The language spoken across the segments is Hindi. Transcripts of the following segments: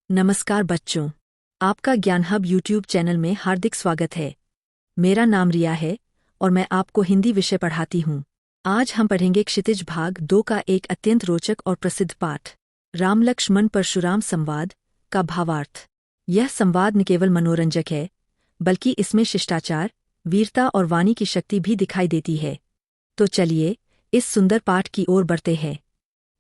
नमस्कार बच्चों, आपका ज्ञान हब यूट्यूब चैनल में हार्दिक स्वागत है। मेरा नाम रिया है और मैं आपको हिंदी विषय पढ़ाती हूँ। आज हम पढ़ेंगे क्षितिज भाग 2 का एक अत्यंत रोचक और प्रसिद्ध पाठ, राम लक्ष्मण परशुराम संवाद का भावार्थ। यह संवाद न केवल मनोरंजक है, बल्कि इसमें शिष्टाचार, वीरता और वाणी की शक्ति भी दिखाई देती है। तो चलिए, इस सुंदर पाठ की ओर बढ़ते हैं।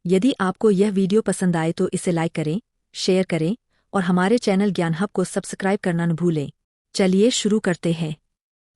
यदि आपको यह वीडियो पसंद आए तो इसे लाइक करें, शेयर करें और हमारे चैनल ज्ञान हब को सब्सक्राइब करना न भूलें। चलिए शुरू करते हैं।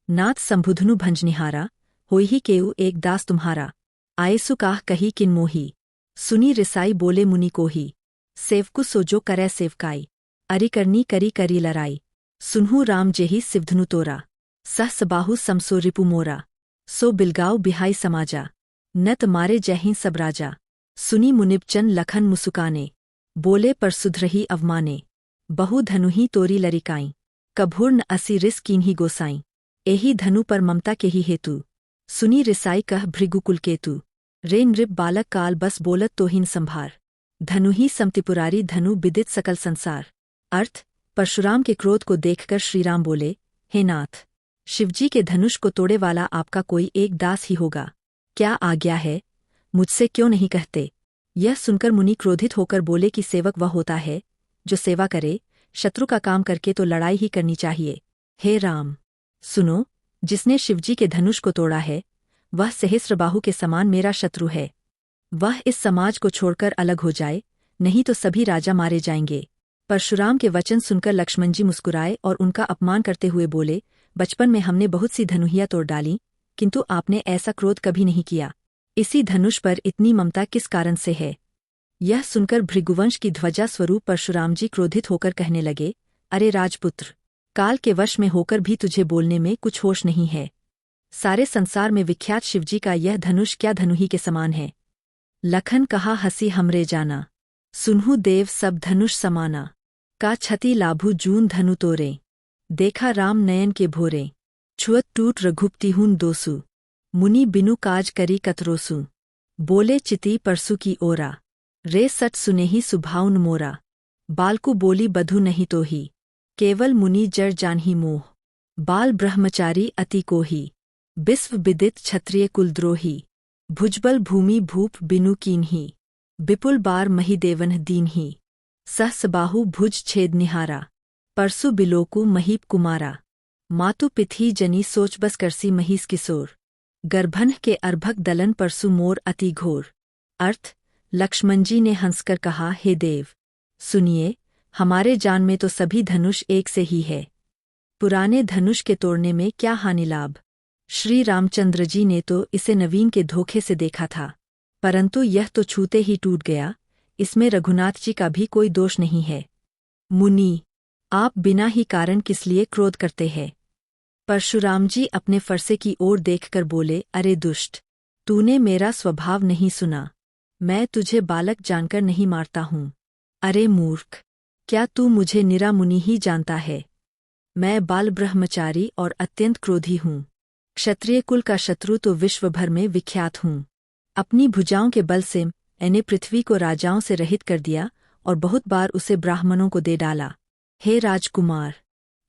नाथ संबुधनु भंजनिहारा, होई ही केउ एक दास तुम्हारा। आए सुकाह कही किन मोही, सुनी रिसाई बोले मुनि कोही। सेवकु सो जो करै सेवकाई, अरि करनी करी करी लराई। सुनहु राम जेहि सिवधनु तोरा, सह सबाहु समसो रिपु मोरा। सो बिलगाओ बिहाई समाजा, नत मारे जयहि सब राजा। सुनी मुनिबचन लखन मुसुकाने, बोले पर सुधरही अवमाने। बहु धनुही तोरी लरिकाई, कभुर न असी रिस कीन्ही गोसाई। एही धनु पर ममता के ही हेतु, सुनी रिसाई कह भृगुकुल केतु। रे नृप बालक काल बस बोलत तोहिन संभार, धनुही समतिपुरारी धनु बिदित सकल संसार। अर्थ, परशुराम के क्रोध को देखकर श्रीराम बोले, हे नाथ, शिवजी के धनुष को तोड़े वाला आपका कोई एक दास ही होगा। क्या आज्ञा है, मुझसे क्यों नहीं कहते। यह सुनकर मुनि क्रोधित होकर बोले कि सेवक वह होता है जो सेवा करे, शत्रु का काम करके तो लड़ाई ही करनी चाहिए। हे राम, सुनो, जिसने शिवजी के धनुष को तोड़ा है, वह सहस्रबाहु के समान मेरा शत्रु है। वह इस समाज को छोड़कर अलग हो जाए, नहीं तो सभी राजा मारे जाएंगे। परशुराम के वचन सुनकर लक्ष्मण जी मुस्कुराए और उनका अपमान करते हुए बोले, बचपन में हमने बहुत सी धनुहियाँ तोड़ डालीं, किंतु आपने ऐसा क्रोध कभी नहीं किया। इसी धनुष पर इतनी ममता किस कारण से है। यह सुनकर भृगुवंश की ध्वजा स्वरूप परशुराम जी क्रोधित होकर कहने लगे, अरे राजपुत्र, काल के वश में होकर भी तुझे बोलने में कुछ होश नहीं है। सारे संसार में विख्यात शिवजी का यह धनुष क्या धनुही के समान है। लखन कहा हंसी हमरे जाना, सुनहु देव सब धनुष समाना। का छति लाभु जून धनु तोरे, देखा राम नयन के भोरे। छुअत टूट रघुपतिहून दोसु, मुनि बिनु काज करी कतरोसु। बोले चिति परसु की ओरा, रे सट सुनेही सुभाउन मोरा। बालकु बोली बधु नहीं तोही, केवल मुनि जर जानही मोह। बाल ब्रह्मचारी अति कोही, बिस्व बिदित क्षत्रिय कुलद्रोही। भुजबल भूमि भूप बिनु कीन्ही, विपुल बार महिदेवन दीन्ही। सहसबाहु भुज छेद निहारा, परसु बिलोकु महीप कुमारा। मातु पिथी जनी सोच बस करसी महीस किशोर, गर्भन के अर्भक दलन परसु मोर अति घोर। अर्थ, लक्ष्मण जी ने हंसकर कहा, हे देव, सुनिए, हमारे जान में तो सभी धनुष एक से ही है। पुराने धनुष के तोड़ने में क्या हानि लाभ। श्री रामचंद्र जी ने तो इसे नवीन के धोखे से देखा था, परंतु यह तो छूते ही टूट गया। इसमें रघुनाथ जी का भी कोई दोष नहीं है। मुनि, आप बिना ही कारण किस लिए क्रोध करते हैं। परशुराम जी अपने फरसे की ओर देखकर बोले, अरे दुष्ट, तूने मेरा स्वभाव नहीं सुना। मैं तुझे बालक जानकर नहीं मारता हूँ। अरे मूर्ख, क्या तू मुझे निरा मुनि ही जानता है। मैं बाल ब्रह्मचारी और अत्यंत क्रोधी हूँ। क्षत्रिय कुल का शत्रु तो विश्व भर में विख्यात हूँ। अपनी भुजाओं के बल से मैंने पृथ्वी को राजाओं से रहित कर दिया और बहुत बार उसे ब्राह्मणों को दे डाला। हे राजकुमार,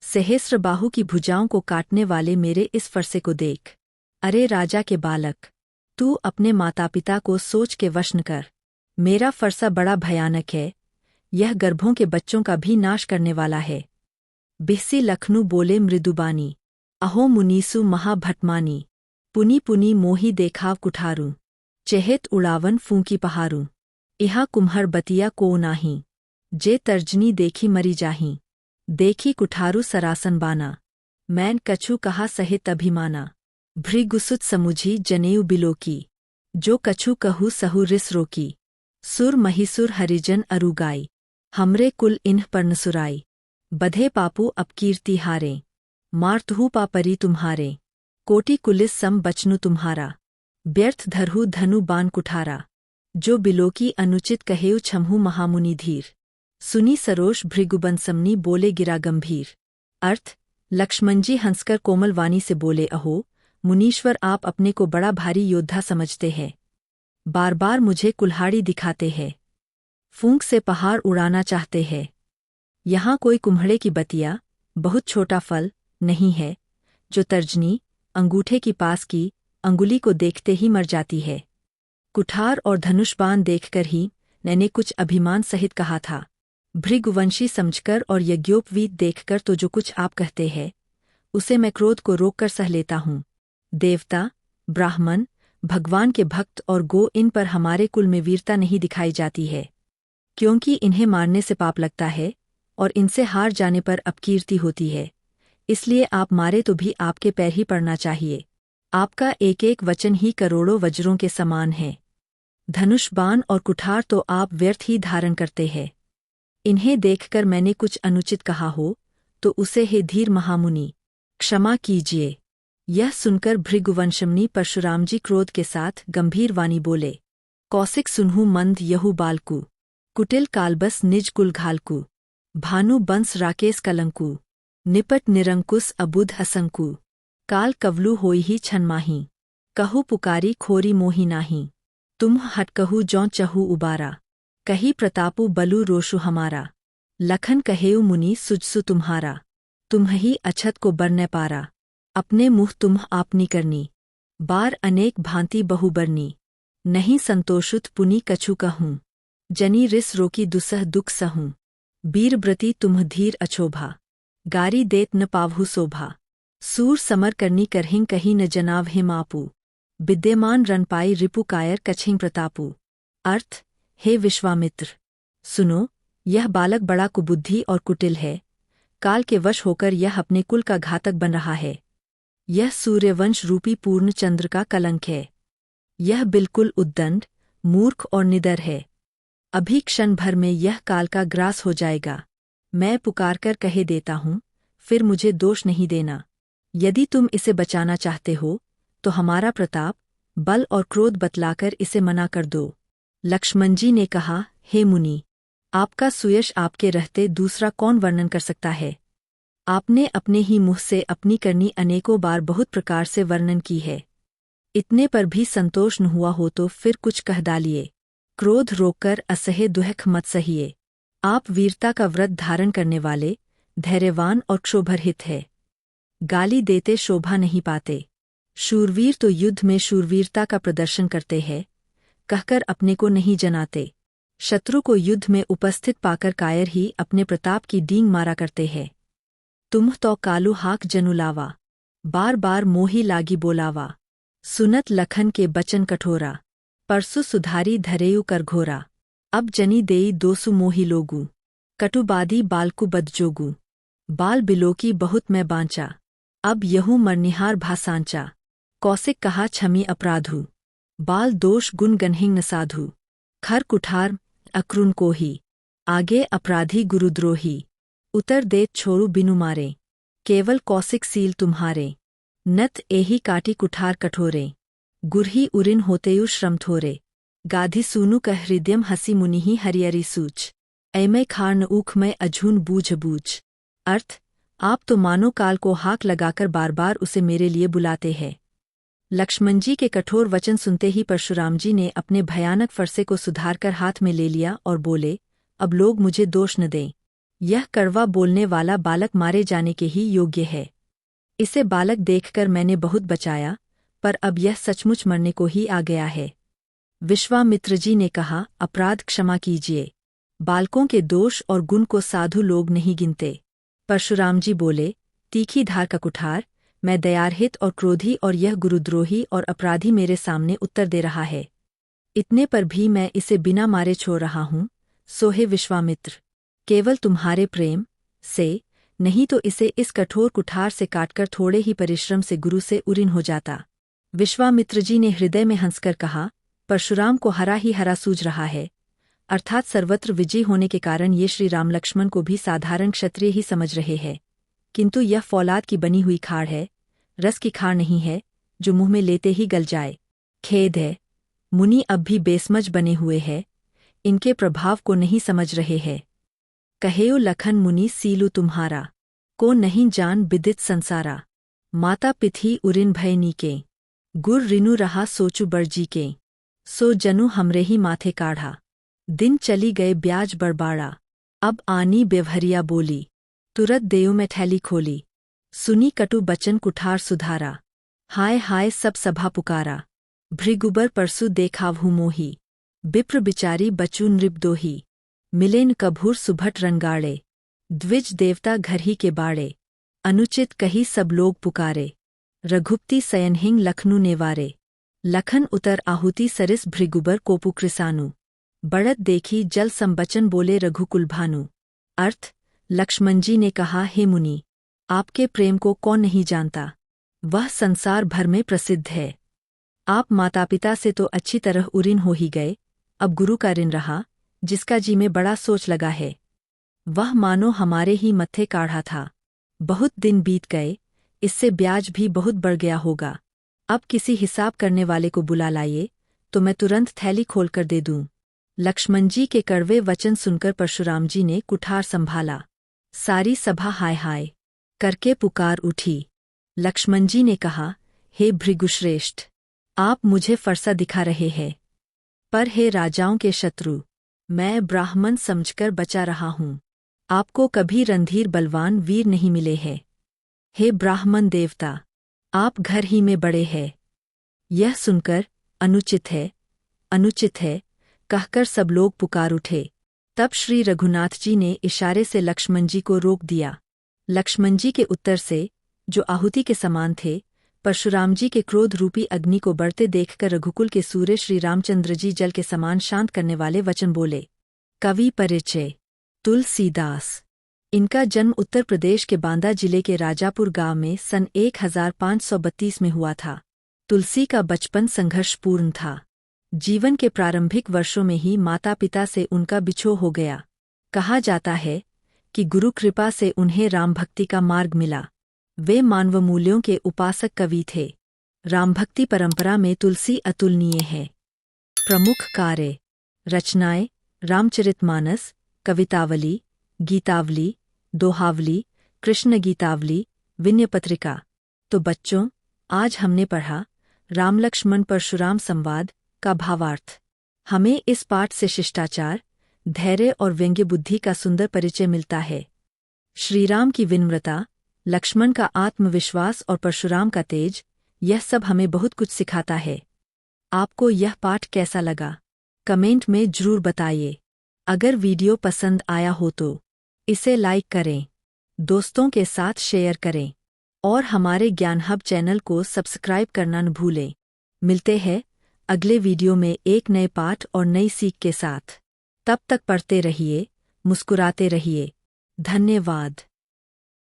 सहस्रबाहु की भुजाओं को काटने वाले मेरे इस फरसे को देख। अरे राजा के बालक, तू अपने माता पिता को सोच के वश कर। मेरा फरसा बड़ा भयानक है, यह गर्भों के बच्चों का भी नाश करने वाला है। बिहसी लखनु बोले मृदुबानी, अहो मुनीसु महाभटमानी। पुनी पुनी मोही देखाव कुठारू, चेहित उड़ावन फूंकी पहारू। इहा कुम्हर बतिया को नाही, जे तर्जनी देखी मरी जाही। देखी कुठारू सरासन बाना, मैन कछु कहा सहित अभिमाना। भृगुसुत समुझी जनेऊ बिलोकी, जो कछु कहू सहु रिस रोकी। सुर महिसुर हरिजन अरुगाई, हमरे कुल इन्ह पर नसुराई। बधे पापू अपकीर्ति हारे, मारतहु पापरी तुम्हारे। कोटि कुलिस सम बचनु तुम्हारा, व्यर्थ धरहु धनु बान कुठारा। जो बिलोकी अनुचित कहेउ छमहु महामुनि धीर। सुनी सरोष भृगुबंसमनी बोले गिरा गंभीर। अर्थ, लक्ष्मण जी हंसकर कोमल वाणी से बोले, अहो मुनीश्वर, आप अपने को बड़ा भारी योद्धा समझते हैं। बार बार मुझे कुल्हाड़ी दिखाते हैं, फूंक से पहाड़ उड़ाना चाहते हैं। यहाँ कोई कुम्हड़े की बतिया, बहुत छोटा फल, नहीं है, जो तर्जनी, अंगूठे की पास की, अंगुली को देखते ही मर जाती है। कुठार और धनुषबाण देखकर ही मैंने कुछ अभिमान सहित कहा था। भृगुवंशी समझकर और यज्ञोपवीत देखकर तो जो कुछ आप कहते हैं, उसे मैं क्रोध को रोककर सह लेता हूँ। देवता, ब्राह्मण, भगवान के भक्त और गो, इन पर हमारे कुल में वीरता नहीं दिखाई जाती है, क्योंकि इन्हें मारने से पाप लगता है और इनसे हार जाने पर अपकीर्ति होती है। इसलिए आप मारे तो भी आपके पैर ही पड़ना चाहिए। आपका एक एक वचन ही करोड़ों वज्रों के समान है। धनुष बाण और कुठार तो आप व्यर्थ ही धारण करते हैं। इन्हें देखकर मैंने कुछ अनुचित कहा हो तो उसे हे धीर महामुनि, क्षमा कीजिए। यह सुनकर भृगुवंशमुनि परशुराम जी क्रोध के साथ गंभीर वाणी बोले, कौशिक सुनहु मंद यहु बालकु, कुटिल कालबस निज कुल घालकु, भानु बंस राकेश कलंकु, निपट निरंकुश अबुध असंकु, काल कवलु होई ही छनमाही, कहु पुकारी खोरी मोही नाही, तुम हटकहु जौं चहु उबारा, कही प्रतापु बलु रोषु हमारा, लखन कहेउ मुनि सुजसु तुम्हारा, तुम्हि अछत को बरने पारा, अपने मुँह तुम आपनी करनी, बार अनेक भांति बहु बरनी, नहीं संतोषुत पुनि कछु कहूँ, जनी रिस रोकी दुसह दुख सहूँ, बीरव्रती तुम धीर अछोभा, गारी देत न पावहु शोभा, सूर समर करनी करहिं कही न जनाव हिम आपू, विद्यमान रन पाई रिपु कायर कछिं प्रतापू। अर्थ, हे विश्वामित्र, सुनो, यह बालक बड़ा कुबुद्धि और कुटिल है। काल के वश होकर यह अपने कुल का घातक बन रहा है। यह सूर्यवंश रूपी पूर्ण चंद्र का कलंक है। यह बिल्कुल उद्दंड, मूर्ख और निडर है। अभी क्षण भर में यह काल का ग्रास हो जाएगा। मैं पुकारकर कहे देता हूँ, फिर मुझे दोष नहीं देना। यदि तुम इसे बचाना चाहते हो तो हमारा प्रताप, बल और क्रोध बतलाकर इसे मना कर दो। लक्ष्मण जी ने कहा, हे मुनि, आपका सुयश आपके रहते दूसरा कौन वर्णन कर सकता है। आपने अपने ही मुँह से अपनी करनी अनेकों बार बहुत प्रकार से वर्णन की है। इतने पर भी संतोष न हुआ हो तो फिर कुछ कह डालिए। क्रोध रोककर असह्य दुख मत सहिए। आप वीरता का व्रत धारण करने वाले, धैर्यवान और क्षोभरहित है। गाली देते शोभा नहीं पाते। शूरवीर तो युद्ध में शूरवीरता का प्रदर्शन करते हैं, कहकर अपने को नहीं जनाते। शत्रु को युद्ध में उपस्थित पाकर कायर ही अपने प्रताप की डींग मारा करते हैं। तुम तो कालू हाक जनुलावा, बार बार मोही लागी बोलावा, सुनत लखन के बचन कठोरा, परसु सुधारी धरेयु कर घोरा, अब जनी देई दोसु मोही लोगू, कटुबादी बालकु बदजोगू, बाल बिलोकी बहुत मैं बांचा, अब यहूँ मरनिहार भासांचा, कौशिक कहा छमी अपराधु, बाल दोष गुण गनहिंग न साधु, खर कुठार अक्रुन को ही, आगे अपराधी गुरुद्रोही, उतर देत छोड़ू बिनु मारे, केवल कौशिक सील तुम्हारे, नत एही काटी कुठार कठोरे, गुरही उरिन होतेयु श्रम थोरे, गाधी सूनु कह हृदयम हसी मुनिहि हरियरी सूच, ऐमै खार न ऊख में अझून बूझ बूझ। अर्थ, आप तो मानो काल को हाक लगाकर बार बार उसे मेरे लिए बुलाते हैं। लक्ष्मण जी के कठोर वचन सुनते ही परशुराम जी ने अपने भयानक फरसे को सुधारकर हाथ में ले लिया और बोले, अब लोग मुझे दोष न दें। यह कड़वा बोलने वाला बालक मारे जाने के ही योग्य है। इसे बालक देखकर मैंने बहुत बचाया, पर अब यह सचमुच मरने को ही आ गया है। विश्वामित्र जी ने कहा, अपराध क्षमा कीजिए। बालकों के दोष और गुण को साधु लोग नहीं गिनते। परशुराम जी बोले, तीखी धार का कुठार, मैं दयारहित और क्रोधी और यह गुरुद्रोही और अपराधी मेरे सामने उत्तर दे रहा है। इतने पर भी मैं इसे बिना मारे छोड़ रहा हूँ। सोहे विश्वामित्र, केवल तुम्हारे प्रेम से, नहीं तो इसे इस कठोर कुठार से काटकर थोड़े ही परिश्रम से गुरु से उरिन हो जाता। विश्वामित्र जी ने हृदय में हंसकर कहा, परशुराम को हरा ही हरा सूझ रहा है, अर्थात सर्वत्र विजयी होने के कारण ये श्री राम लक्ष्मण को भी साधारण क्षत्रिय ही समझ रहे हैं। किंतु यह फौलाद की बनी हुई खाड़ है, रस की खाड़ नहीं है, जो मुंह में लेते ही गल जाए। खेद है, मुनि अब भी बेसमझ बने हुए हैं, इनके प्रभाव को नहीं समझ रहे हैं। कहेउ लखन मुनि सीलु तुम्हारा, को नहीं जान बिदित संसारा, माता पिथी उरिन भय नीके, गुर रिनु रहा सोचु बरजी के, सो जनु हमरे ही माथे काढ़ा, दिन चली गए ब्याज बरबाड़ा, अब आनी बेवहरिया बोली, तुरत देऊ में थैली खोली। सुनी कटु बचन कुठार सुधारा, हाय हाय सब सभा पुकारा। भृगुबर परसु देखावहु मोही, बिप्र बिचारी बचू नृपदोही। मिलेन कभूर सुभट रंगाड़े, द्विज देवता घर ही के बाड़े। अनुचित कही सब लोग पुकारे, रघुपति सयनहिंग लखनु नेवारे। लखन उतर आहुति सरिस भृगुबर कोपु कृसानु, बढ़त देखी जल संबचन बोले रघुकुल भानु। अर्थ, लक्ष्मण जी ने कहा, हे मुनि, आपके प्रेम को कौन नहीं जानता, वह संसार भर में प्रसिद्ध है। आप माता पिता से तो अच्छी तरह उऋण हो ही गए, अब गुरु का ऋण रहा, जिसका जी में बड़ा सोच लगा है। वह मानो हमारे ही मत्थे काढ़ा था। बहुत दिन बीत गए, इससे ब्याज भी बहुत बढ़ गया होगा। अब किसी हिसाब करने वाले को बुला लाइए, तो मैं तुरंत थैली खोलकर दे दूं। लक्ष्मण जी के कड़वे वचन सुनकर परशुराम जी ने कुठार संभाला। सारी सभा हाय हाय करके पुकार उठी। लक्ष्मण जी ने कहा, हे भृगुश्रेष्ठ, आप मुझे फरसा दिखा रहे हैं, पर हे राजाओं के शत्रु, मैं ब्राह्मण समझकर बचा रहा हूँ। आपको कभी रणधीर बलवान वीर नहीं मिले हैं। हे ब्राह्मण देवता, आप घर ही में बड़े हैं। यह सुनकर अनुचित है, अनुचित है कहकर सब लोग पुकार उठे। तब श्री रघुनाथ जी ने इशारे से लक्ष्मण जी को रोक दिया। लक्ष्मण जी के उत्तर से, जो आहुति के समान थे, परशुराम जी के क्रोध रूपी अग्नि को बढ़ते देखकर रघुकुल के सूर्य श्री रामचंद्र जी जल के समान शांत करने वाले वचन बोले। कवि परिचय। तुलसीदास। इनका जन्म उत्तर प्रदेश के बांदा जिले के राजापुर गांव में सन 1532 में हुआ था। तुलसी का बचपन संघर्षपूर्ण था। जीवन के प्रारंभिक वर्षों में ही माता पिता से उनका बिछोह हो गया। कहा जाता है कि गुरु कृपा से उन्हें राम भक्ति का मार्ग मिला। वे मानव मूल्यों के उपासक कवि थे। रामभक्ति परंपरा में तुलसी अतुलनीय है। प्रमुख कार्य रचनाएं: रामचरितमानस, कवितावली, गीतावली, दोहावली, कृष्ण गीतावली, विनय पत्रिका। तो बच्चों, आज हमने पढ़ा राम लक्ष्मण परशुराम संवाद का भावार्थ। हमें इस पाठ से शिष्टाचार, धैर्य और व्यंग्य बुद्धि का सुंदर परिचय मिलता है। श्रीराम की विनम्रता, लक्ष्मण का आत्मविश्वास और परशुराम का तेज, यह सब हमें बहुत कुछ सिखाता है। आपको यह पाठ कैसा लगा, कमेंट में जरूर बताइए। अगर वीडियो पसंद आया हो तो इसे लाइक करें, दोस्तों के साथ शेयर करें और हमारे ज्ञान हब चैनल को सब्सक्राइब करना न भूलें। मिलते हैं अगले वीडियो में एक नए पाठ और नई सीख के साथ। तब तक पढ़ते रहिए, मुस्कुराते रहिए। धन्यवाद।